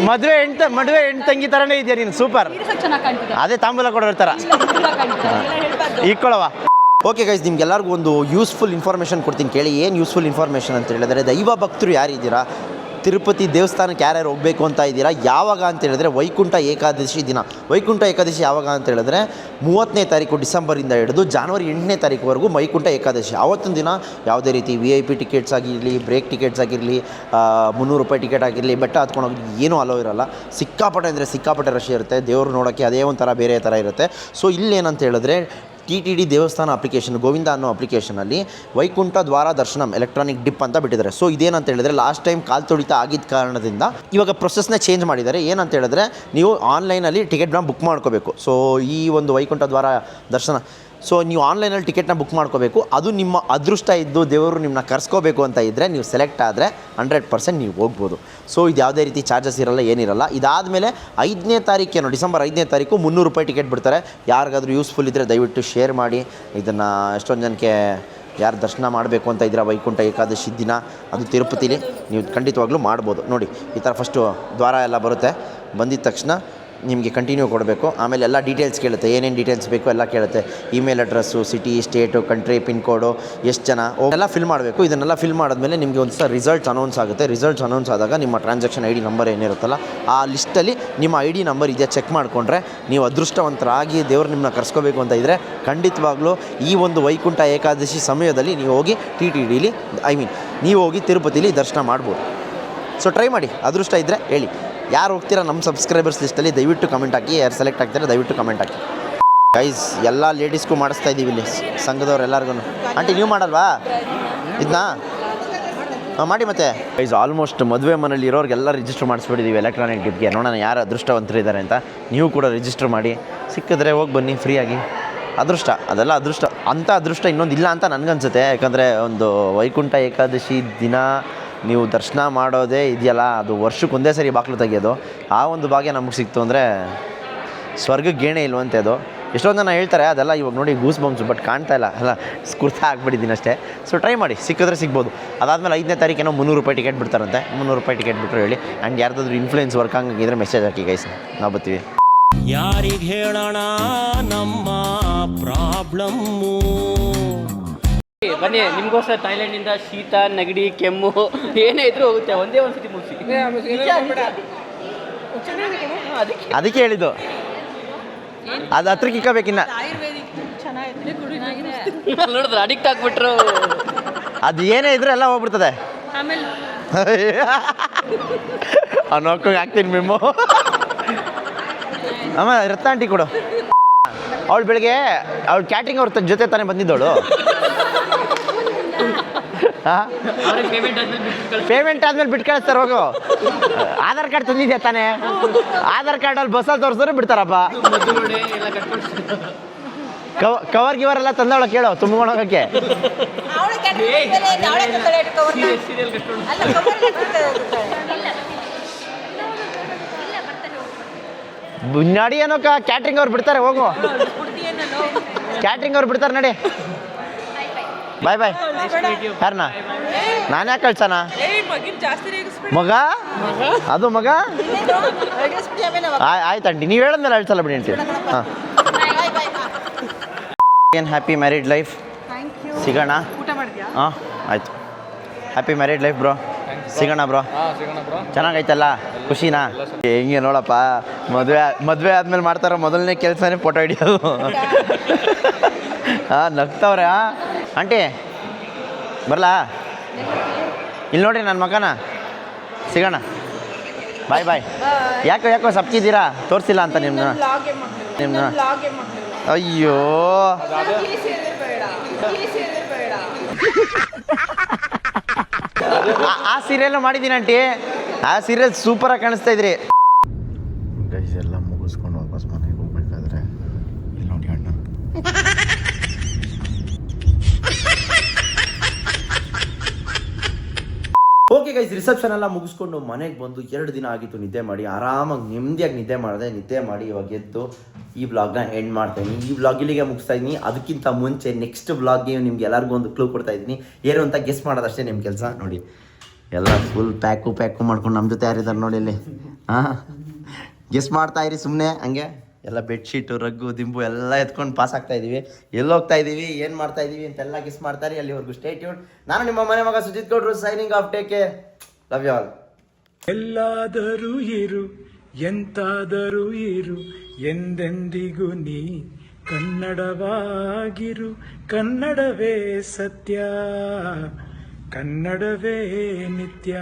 ಮದುವೆ ಹೆಣ್ಣು ತಂಗಿ ಥರನೇ ಇದೆಯಾ ನೀನು, ಸೂಪರ್. ಅದೇ ತಾಂಬೂಲ ಕೊಡೋರ ಥರ ಇಕ್ಕೊಳ್ಳವ. ಓಕೆ ಗೈಸ್, ನಿಮ್ಗೆಲ್ಲರಿಗೂ ಒಂದು ಯೂಸ್ಫುಲ್ ಇನ್ಫಾರ್ಮೇಷನ್ ಕೊಡ್ತೀನಿ ಕೇಳಿ. ಏನು ಯೂಸ್ಫುಲ್ ಇನ್ಫಾರ್ಮೇಷನ್ ಅಂತ ಹೇಳಿದ್ರೆ, ದೈವ ಭಕ್ತರು ಯಾರಿದ್ದೀರಾ, ತಿರುಪತಿ ದೇವಸ್ಥಾನಕ್ಕೆ ಯಾರ್ಯಾರು ಹೋಗಬೇಕು ಅಂತ ಇದ್ದೀರಾ, ಯಾವಾಗ ಅಂತ ಹೇಳಿದ್ರೆ ವೈಕುಂಠ ಏಕಾದಶಿ ದಿನ. ವೈಕುಂಠ ಏಕಾದಶಿ ಯಾವಾಗ ಅಂತ ಹೇಳಿದ್ರೆ 30ನೇ ತಾರೀಕು ಡಿಸೆಂಬರಿಂದ ಹಿಡಿದು ಜನವರಿ 8ನೇ ತಾರೀಕುವರೆಗೂ ವೈಕುಂಠ ಏಕಾದಶಿ. ಆವತ್ತಿನ ದಿನ ಯಾವುದೇ ರೀತಿ VIP ಟಿಕೆಟ್ಸ್ ಆಗಿರಲಿ, ಬ್ರೇಕ್ ಟಿಕೆಟ್ಸ್ ಆಗಿರಲಿ, 300 ರೂಪಾಯಿ ಟಿಕೆಟ್ ಆಗಿರಲಿ, ಬೆಟ್ಟ ಹತ್ಕೊಂಡು ಹೋಗಿ ಏನೂ ಅಲೋ ಇರೋಲ್ಲ. ಸಿಕ್ಕಾಪಟ್ಟೆ ರಶ್ ಇರುತ್ತೆ. ದೇವರು ನೋಡೋಕ್ಕೆ ಅದೇ ಒಂಥರ ಬೇರೆ ಥರ ಇರುತ್ತೆ. ಸೊ ಇಲ್ಲೇನಂತ ಹೇಳಿದ್ರೆ TTD ದೇವಸ್ಥಾನ ಅಪ್ಲಿಕೇಶನ್, ಗೋವಿಂದ ಅನ್ನೋ ಅಪ್ಲಿಕೇಶನಲ್ಲಿ ವೈಕುಂಠ ದ್ವಾರ ದರ್ಶನಂ ಎಲೆಕ್ಟ್ರಾನಿಕ್ ಡಿಪ್ ಅಂತ ಬಿಟ್ಟಿದ್ದಾರೆ. ಸೊ ಇದೇನಂತ ಹೇಳಿದ್ರೆ, ಲಾಸ್ಟ್ ಟೈಮ್ ಕಾಲ್ ತೊಳಿತ ಆಗಿದ್ದ ಕಾರಣದಿಂದ ಇವಾಗ ಪ್ರೊಸೆಸ್ನೇ ಚೇಂಜ್ ಮಾಡಿದ್ದಾರೆ. ಏನಂತ ಹೇಳಿದ್ರೆ, ನೀವು ಆನ್ಲೈನಲ್ಲಿ ಟಿಕೆಟ್ನ ಬುಕ್ ಮಾಡ್ಕೋಬೇಕು. ಸೊ ಈ ಒಂದು ವೈಕುಂಠ ದ್ವಾರ ದರ್ಶನ, ಸೊ ನೀವು ಆನ್ಲೈನಲ್ಲಿ ಟಿಕೆಟ್ನ ಬುಕ್ ಮಾಡ್ಕೋಬೇಕು. ಅದು ನಿಮ್ಮ ಅದೃಷ್ಟ ಇದ್ದು ದೇವರು ನಿಮ್ಮನ್ನ ಕರ್ಸ್ಕೋಬೇಕು ಅಂತ ಇದ್ದರೆ, ನೀವು ಸೆಲೆಕ್ಟ್ ಆದರೆ 100% ನೀವು ಹೋಗ್ಬೋದು. ಸೊ ಇದು ಯಾವುದೇ ರೀತಿ ಚಾರ್ಜಸ್ ಇರಲ್ಲ, ಏನಿರಲ್ಲ. ಇದಾದಮೇಲೆ 5ನೇ ತಾರೀಕೇನೋ, ಡಿಸೆಂಬರ್ 5ನೇ ತಾರೀಕು 300 ರೂಪಾಯಿ ಟಿಕೆಟ್ ಬಿಡ್ತಾರೆ. ಯಾರಿಗಾದ್ರೂ ಯೂಸ್ಫುಲ್ ಇದ್ದರೆ ದಯವಿಟ್ಟು ಶೇರ್ ಮಾಡಿ. ಇದನ್ನು ಎಷ್ಟೊಂದು ಜನಕ್ಕೆ ಯಾರು ದರ್ಶನ ಮಾಡಬೇಕು ಅಂತ ಇದ್ದೀರಾ ವೈಕುಂಠ ಏಕಾದಶಿ ದಿನ, ಅದು ತಿರುಪತಿಲಿ ನೀವು ಖಂಡಿತವಾಗ್ಲೂ ಮಾಡ್ಬೋದು. ನೋಡಿ ಈ ಥರ ಫಸ್ಟು ದ್ವಾರ ಎಲ್ಲ ಬರುತ್ತೆ. ಬಂದಿದ್ದ ತಕ್ಷಣ ನಿಮಗೆ ಕಂಟಿನ್ಯೂ ಕೊಡಬೇಕು. ಆಮೇಲೆ ಎಲ್ಲ ಡೀಟೇಲ್ಸ್ ಕೇಳುತ್ತೆ, ಏನೇನು ಡೀಟೇಲ್ಸ್ ಬೇಕು ಎಲ್ಲ ಕೇಳುತ್ತೆ. Email address, city, state, country, pin ಕೋಡು, ಎಷ್ಟು ಜನ ಎಲ್ಲ ಫಿಲ್ ಮಾಡಬೇಕು. ಇದನ್ನೆಲ್ಲ ಫಿಲ್ ಮಾಡಿದ್ಮೇಲೆ ನಿಮಗೆ ಒಂದು ಸಲ ರಿಸಲ್ಟ್ಸ್ ಅನೌನ್ಸ್ ಆಗುತ್ತೆ. ರಿಸಲ್ಟ್ಸ್ ಅನೌನ್ಸ್ ಆದಾಗ ನಿಮ್ಮ ಟ್ರಾನ್ಸಾಕ್ಷನ್ ID ನಂಬರ್ ಏನಿರುತ್ತಲ್ಲ, ಆ ಲಿಸ್ಟಲ್ಲಿ ನಿಮ್ಮ ID ನಂಬರ್ ಇದೆಯಾ ಚೆಕ್ ಮಾಡಿಕೊಂಡ್ರೆ, ನೀವು ಅದೃಷ್ಟವಂತರಾಗಿ ದೇವ್ರು ನಿಮ್ಮನ್ನ ಕರ್ಸ್ಕೋಬೇಕು ಅಂತ ಇದ್ದರೆ ಖಂಡಿತವಾಗ್ಲೂ ಈ ಒಂದು ವೈಕುಂಠ ಏಕಾದಶಿ ಸಮಯದಲ್ಲಿ ನೀವು ಹೋಗಿ TTDಲಿ ನೀವು ಹೋಗಿ ತಿರುಪತಿಲಿ ದರ್ಶನ ಮಾಡ್ಬೋದು. ಸೊ ಟ್ರೈ ಮಾಡಿ, ಅದೃಷ್ಟ ಇದ್ದರೆ ಹೇಳಿ. ಯಾರು ಹೋಗ್ತೀರಾ ನಮ್ಮ ಸಬ್ಸ್ಕ್ರೈಬರ್ಸ್ ಲಿಸ್ಟಲ್ಲಿ ದಯವಿಟ್ಟು ಕಮೆಂಟ್ ಹಾಕಿ. ಯಾರು ಸೆಲೆಕ್ಟ್ ಆಗ್ತಾರೆ ದಯವಿಟ್ಟು ಕಮೆಂಟ್ ಹಾಕಿ. ಗೈಸ್ ಎಲ್ಲ ಲೇಡೀಸ್ಗೂ ಮಾಡಿಸ್ತಾ ಇದ್ದೀವಿ ಇಲ್ಲಿ, ಸಂಘದವ್ರು ಎಲ್ಲರಿಗೂ. ಆಂಟಿ ನೀವು ಮಾಡಲ್ವಾ ಇದನ್ನ? ಮಾಡಿ ಮತ್ತೆ. ಗೈಸ್ ಆಲ್ಮೋಸ್ಟ್ ಮದುವೆ ಮನೇಲಿ ಇರೋರಿಗೆಲ್ಲ ರಿಜಿಸ್ಟರ್ ಮಾಡಿಸ್ಬಿಟ್ಟಿದ್ದೀವಿ ಎಲೆಕ್ಟ್ರಾನಿಕ್ ಡಿಪ್ಗೆ. ನೋಡೋಣ ಯಾರು ಅದೃಷ್ಟವಂತರಿದ್ದಾರೆ ಅಂತ. ನೀವು ಕೂಡ ರಿಜಿಸ್ಟರ್ ಮಾಡಿ, ಸಿಕ್ಕಿದ್ರೆ ಹೋಗಿ ಬನ್ನಿ ಫ್ರೀಯಾಗಿ. ಅದೃಷ್ಟ, ಅದೆಲ್ಲ ಅದೃಷ್ಟ. ಅಂಥ ಅದೃಷ್ಟ ಇನ್ನೊಂದು ಇಲ್ಲ ಅಂತ ನನಗನ್ಸುತ್ತೆ. ಯಾಕಂದರೆ ಒಂದು ವೈಕುಂಠ ಏಕಾದಶಿ ದಿನ ನೀವು ದರ್ಶನ ಮಾಡೋದೇ ಇದೆಯಲ್ಲ, ಅದು ವರ್ಷಕ್ಕೆ ಒಂದೇ ಸರಿ ಬಾಗಿಲು ತೆಗಿಯೋದು. ಆ ಒಂದು ಭಾಗ್ಯ ನಮಗೆ ಸಿಕ್ತು ಅಂದರೆ ಸ್ವರ್ಗಕ್ಕೆ ಗೇಣೆ ಇಲ್ವಂತೆ ಅದು. ಎಷ್ಟೊಂದು ಜನ ಹೇಳ್ತಾರೆ ಅದೆಲ್ಲ ಇವಾಗ ನೋಡಿ ಗೂಸ್ ಬಂಪ್ಸು, ಬಟ್ ಕಾಣ್ತಾ ಇಲ್ಲ ಅಲ್ಲ, ಕುರ್ತಾ ಹಾಕ್ಬಿಟ್ಟಿದ್ದೀನಿ ಅಷ್ಟೇ. ಸೊ ಟ್ರೈ ಮಾಡಿ, ಸಿಕ್ಕಿದ್ರೆ ಸಿಗ್ಬೋದು. ಅದಾದಮೇಲೆ 5ನೇ ತಾರೀಕೇನೋ 300 ರೂಪಾಯಿ ಟಿಕೆಟ್ ಬಿಡ್ತಾರಂತೆ. 300 ರೂಪಾಯಿ ಟಿಕೆಟ್ ಬಿಟ್ಟರು ಹೇಳಿ. ಆ್ಯಂಡ್ ಯಾರ್ದಾದ್ರೂ ಇನ್ಫ್ಲೂಯೆನ್ಸ್ ವರ್ಕ್ ಆಗಿದ್ರೆ ಮೆಸೇಜ್ ಹಾಕಿ ಗೈಸ್, ನಾವು ಬರ್ತೀವಿ. ಯಾರಿಗೆ ಹೇಳೋಣ ನಮ್ಮ ಪ್ರಾಬ್ಲಮ್ಮು? ಬನ್ನಿ, ನಿಮಗೋಸ್ಕರ ಥೈಲ್ಯಾಂಡಿಂದ ಶೀತ, ನೆಗಡಿ, ಕೆಮ್ಮು ಏನೇ ಇದ್ರೂ ಹೋಗುತ್ತೆ. ಒಂದೇ ಒಂದು ಸತಿ ಮುಗಿಸಿ. ಅದಕ್ಕೆ ಹೇಳಿದ್ದು, ಅದು ಹತ್ರಕ್ಕೆ ಇಕ್ಕಬೇಕಿನ್ನ. ನೋಡಿದ್ರೆ ಅಡಿಕ್ಟ್ ಆಗಿಬಿಟ್ರು. ಅದು ಏನೇ ಇದ್ರೂ ಎಲ್ಲ ಹೋಗ್ಬಿಡ್ತದೆ. ನೋಡ್ಕೊಂಡು ಹಾಕ್ತೀನಿ ಮೆಮ್ಮು. ಅಮ್ಮ ರತ್ನ ಆಂಟಿ ಕೊಡು. ಅವಳು ಬೆಳಗ್ಗೆ ಅವಳು ಕ್ಯಾಟ್ರಿಂಗ್ ಅವ್ರ ಜೊತೆ ತಾನೇ ಬಂದಿದ್ದವಳು. ಅವ್ರಿಗೆ ಪೇಮೆಂಟ್ ಆದ್ಮೇಲೆ ಬಿಟ್ಟು ಪೇಮೆಂಟ್ ಆದ್ಮೇಲೆ ಬಿಟ್ಟು ಕಳಿಸ್ತಾರೆ ಹೋಗು. ಆಧಾರ್ ಕಾರ್ಡ್ ತಂದಿದ್ಯಾ ತಾನೇ? ಆಧಾರ್ ಕಾರ್ಡಲ್ಲಿ ಬಸ್ಸಲ್ಲಿ ತೋರಿಸಿದ್ರೆ ಬಿಡ್ತಾರಪ್ಪ. ಮದುವೆ ಎಲ್ಲ ಕಟ್ಕೊಂಡು ಕವರ್ ಗಿವರ್ ಎಲ್ಲ ತಂದವಳ ಕೇಳು ತುಂಬ್ಕೊಂಡು ಹೋಗೋಕ್ಕೆ. ಸೀರಿಯಲ್ ಕಟ್ಕೊಂಡು ನಡಿ ಏನೋ ಕ್ಯಾಟ್ರಿಂಗ್ ಅವ್ರು ಬಿಡ್ತಾರೆ ಹೋಗು. ಕ್ಯಾಟ್ರಿಂಗ್ ಅವ್ರು ಬಿಡ್ತಾರೆ ನಡಿ. ಬಾಯ್ ಬಾಯ್. ಯಾರನ್ನ ನಾನು ಯಾಕೆ ಕಳ್ಸಣ? ಮಗ ಅದು ಮಗ ಆಯ್ತು ಆಂಟಿ ನೀವು ಹೇಳದ್ಮೇಲೆ ಅಳ್ಸಲ್ಲ ಬಿಡಿ ಆಂಟಿ. ಹಾಂ ಏನು ಹ್ಯಾಪಿ ಮ್ಯಾರಿಡ್ ಲೈಫ್. ಸಿಗೋಣ. ಹಾಂ ಆಯಿತು. Happy married life bro. ಸಿಗೋಣ ಬ್ರೋ. ಚೆನ್ನಾಗೈತಲ್ಲ? ಖುಷಿನಾ? ಹೆಂಗೆ ನೋಡಪ್ಪ, ಮದುವೆ ಆದ್ಮೇಲೆ ಮಾಡ್ತಾರೋ ಮೊದಲನೇ ಕೆಲಸನೇ ಫೋಟೋ ಹಿಡಿಯೋದು. ಹಾಂ ನಗ್ತವ್ರೆ. ಆಂಟಿ ಬರಲಾ? ಇಲ್ಲಿ ನೋಡ್ರಿ ನನ್ನ ಮಗನ. ಸಿಗೋಣ. ಬಾಯ್ ಬಾಯ್. ಯಾಕೋ ಸಪ್ಕಿದ್ದೀರಾ? ತೋರಿಸಿಲ್ಲ ಅಂತ ನಿಮ್ಮನ್ನ. ಅಯ್ಯೋ ಆ ಸೀರಿಯಲ್ ಮಾಡಿದ್ದೀನಿ ಆಂಟಿ. ಆ ಸೀರಿಯಲ್ ಸೂಪರಾಗಿ ಕಾಣಿಸ್ತಾ ಇದ್ರಿ. ಗೈಸ್ ಎಲ್ಲ ಮುಗಿಸ್ಕೊಂಡು ವಾಪಸ್ ಮನೆಗೆ ಹೋಗ್ಬೇಕಾದ್ರೆ ಇಲ್ಲಿ ನೋಡಿ ಅಣ್ಣ. ಓಕೆ ಗೈಸ್, ರಿಸೆಪ್ಷನ್ ಎಲ್ಲ ಮುಗಿಸ್ಕೊಂಡು ಮನೆಗೆ ಬಂದು 2 ದಿನ ಆಗಿತ್ತು ನಿದ್ದೆ ಮಾಡಿ. ಆರಾಮಾಗಿ ನೆಮ್ಮದಿಯಾಗಿ ನಿದ್ದೆ ಮಾಡಿದೆ. ನಿದ್ದೆ ಮಾಡಿ ಇವಾಗ ಎದ್ದು ಈ ವ್ಲಾಗ್ನ ಎಂಡ್ ಮಾಡ್ತಾಯಿದ್ದೀನಿ. ಈ ವ್ಲಾಗ್ ಇಲ್ಲಿಗೆ ಮುಗಿಸ್ತಾ ಇದ್ದೀನಿ. ಅದಕ್ಕಿಂತ ಮುಂಚೆ ನೆಕ್ಸ್ಟ್ ವ್ಲಾಗ್ಗೆ ನಿಮ್ಗೆ ಎಲ್ಲರಿಗೂ ಒಂದು ಕ್ಲೂ ಕೊಡ್ತಾ ಇದ್ದೀನಿ. ಏನು ಅಂತ ಗೆಸ್ ಮಾಡೋದಷ್ಟೇ ನಿಮ್ಮ ಕೆಲಸ. ನೋಡಿ ಎಲ್ಲ ಫುಲ್ ಪ್ಯಾಕು ಮಾಡ್ಕೊಂಡು ನಮ್ಮ ಜೊತೆ ಯಾರಿದ್ದಾರೆ ನೋಡಿ ಇಲ್ಲಿ. ಹಾಂ ಗೆಸ್ ಮಾಡ್ತಾ ಇರಿ ಸುಮ್ಮನೆ ಹಂಗೆ. ಎಲ್ಲ ಬೆಡ್ಶೀಟು ರಗ್ಗು ದಿಂಬು ಎಲ್ಲ ಎತ್ಕೊಂಡು ಪಾಸ್ ಆಗ್ತಾ ಇದ್ದೀವಿ. ಎಲ್ಲಿ ಹೋಗ್ತಾ ಇದ್ದೀವಿ, ಏನು ಮಾಡ್ತಾ ಇದ್ದೀವಿ ಅಂತೆಲ್ಲ ಗೆಸ್ ಮಾಡ್ತಾರೆ. ಅಲ್ಲಿವರೆಗೂ ಸ್ಟೇ ಟ್ಯೂನ್. ನಾನು ನಿಮ್ಮ ಮನೆ ಮಗ ಸುಜಿತ್ ಗೌಡ್ರು, signing off. Take care. Love you all. ಎಲ್ಲಾದರೂ ಇರು, ಎಂತಾದರೂ ಇರು, ಎಂದೆಂದಿಗೂ ನೀ ಕನ್ನಡವಾಗಿರು. ಕನ್ನಡವೇ ಸತ್ಯ, ಕನ್ನಡವೇ ನಿತ್ಯ.